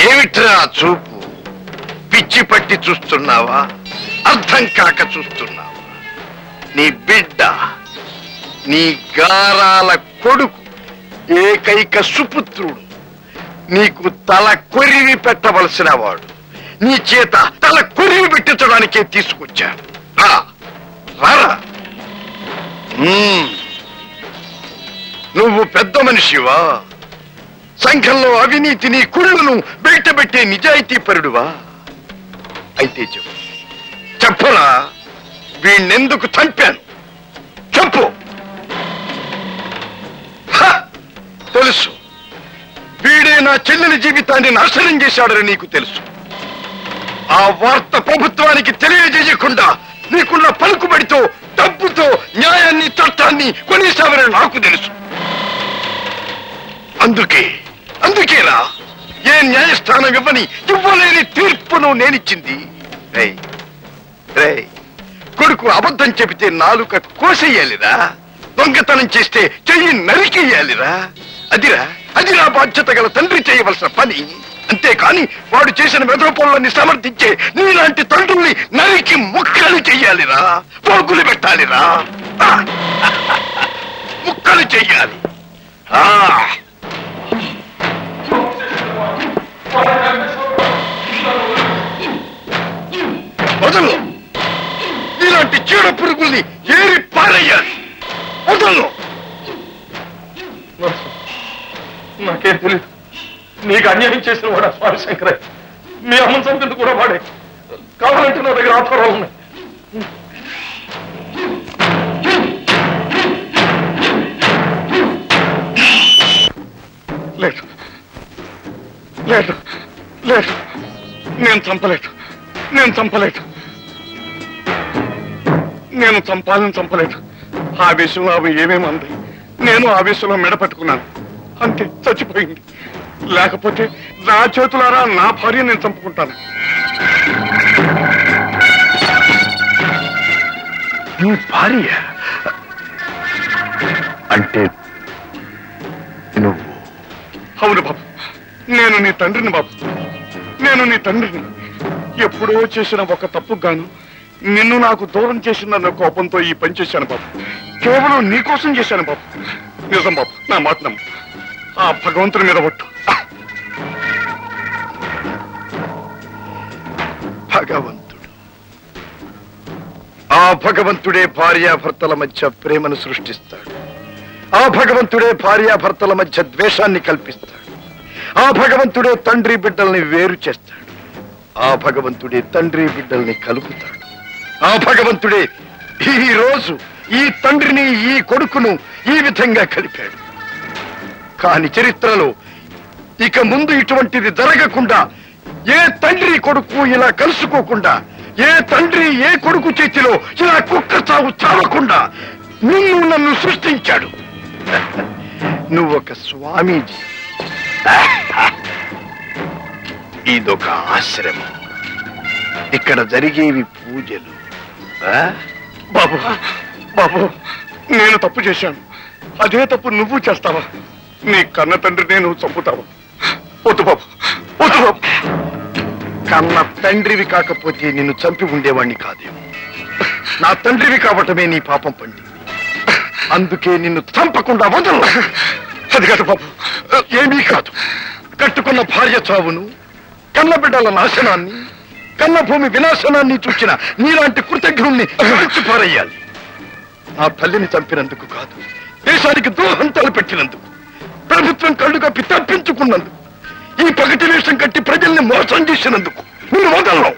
ఏమిట్రా చూపు? పిచ్చి పట్టి చూస్తున్నావా? అర్థం కాక చూస్తున్నావా? నీ బిడ్డ, నీ గారాల కొడుకు, ఏకైక సుపుత్రుడు, నీకు తల కొరివి పెట్టవలసిన వాడు నీ చేత తల కొరివి పెట్టించడానికే తీసుకొచ్చాను. నువ్వు పెద్ద మనిషివా? సంఘంలో అవినీతిని కుళ్ళను బయటపెట్టే నిజాయితీ పరుడువా? అయితే చెప్పు, చెప్పరా, వీణ్ణెందుకు చంపాను చెప్పు. తెలుసు, వీడే నా చెల్లెలి జీవితాన్ని నాశనం చేశాడని నీకు తెలుసు. ఆ వార్త ప్రభుత్వానికి తెలియజేయకుండా నీకున్న పలుకుబడితో, డబ్బుతో న్యాయాన్ని, చట్టాన్ని కొనేసావని నాకు తెలుసు. అందుకేనా ఏ న్యాయస్థానం ఇవ్వలేని తీర్పును నేనిచ్చింది. కొడుకు అబద్ధం చెబితే నాలుక కోసేయాలిరా, దొంగతనం చేస్తే చెయ్యి నరికేయాలిరా. అదిరా బాధ్యత గల తండ్రి చేయవలసిన పని. అంతేకాని వాడు చేసిన మెదపనులన్నీ సమర్థించే నీలాంటి తండ్రుల్ని నరికి ముక్కలు చెయ్యాలిరా, పోగులు పెట్టాలిరా, ముక్కలు చెయ్యాలి. వదలు, ఇలాంటి చీడ పురుగుల్ని ఏరి పారేయాలి. వదలు. నాకేం తెలియదు, నీకు అన్యాయం చేసిన వాడు స్వామి శంకరయ్య. మీ అమ్మని చంపింది కూడా వాడే. కావాలంటే నా దగ్గర ఆధారాలు ఉన్నాయి. లేదు లేదు లేదు, నేను చంపలేదు. నేను చంపలేదు. ఆవేశంలో అవి ఏమేమి అంది, నేను ఆవేశంలో మెడపట్టుకున్నాను, అంతే, చచ్చిపోయింది. లేకపోతే నా చేతులారా నా భార్య నేను చంపుకుంటాను. నీ భార్య అంటే నువ్వు? అవును బాబు, నేను నీ తండ్రిని బాబు, నేను నీ తండ్రిని. ఎప్పుడో చేసిన ఒక తప్పుకు గాను నిన్ను నాకు దూరం చేసిందన్న కోపంతో ఈ పని చేశాను బాబు. కేవలం నీకోసం చేశాను బాబు. నిజం బాబు, నా మాట నమ్ము. ఆ భగవంతుని మీద ఒట్టు. ఆ భగవంతుడే భార్యాభర్తల మధ్య ప్రేమను సృష్టిస్తాడు. ఆ భగవంతుడే భార్యాభర్తల మధ్య ద్వేషాన్ని కల్పిస్తాడు. ఆ భగవంతుడే తండ్రి బిడ్డల్ని వేరు చేస్తాడు. ఆ భగవంతుడే తండ్రి బిడ్డల్ని కలుపుతాడు. ఆ భగవంతుడే ఈ రోజు ఈ తండ్రిని, ఈ కొడుకును ఈ విధంగా కలిపాడు. కాని చరిత్రలో ఇక ముందు ఇటువంటిది జరగకుండా ఏ తండ్రి కొడుకు ఇలా కలుసుకోకుండా, ఏ తండ్రి ఏ కొడుకు చేతిలో ఇలా కుక్క చావు చావకుండా నన్ను సృష్టించాడు. నువ్వొక స్వామీజీ, ఇదొక ఆశ్రమం, ఇక్కడ జరిగేవి పూజలు. బాబు బాబు, నేను తప్పు చేశాను. అదే తప్పు నువ్వు చేస్తావా? నీ కన్న తండ్రిని నువ్వు చంపుతావా? వద్దు బాబు, వద్దు బాబు. కన్న తండ్రివి కాకపోతే నిన్ను చంపి ఉండేవాణ్ణి కాదేమో. నా తండ్రివి కావటమే నీ పాపం పండి, అందుకే నిన్ను చంపకుండా వదలను. అది కాదు బాబు. ఏమీ కాదు. కట్టుకున్న భార్య చావును, కన్న బిడ్డల నాశనాన్ని, కన్న భూమి వినాశనాన్ని చూచిన నీలాంటి కృతజ్ఞుణ్ణి పారేయాలి. నా తల్లిని చంపినందుకు కాదు, దేశానికి ద్రోహం తలపెట్టినందుకు, ప్రభుత్వం కళ్ళు కప్పి తప్పించుకున్నందుకు, ఈ పగటి వేషం కట్టి ప్రజల్ని మోసం చేసినందుకు నిన్ను వదలను.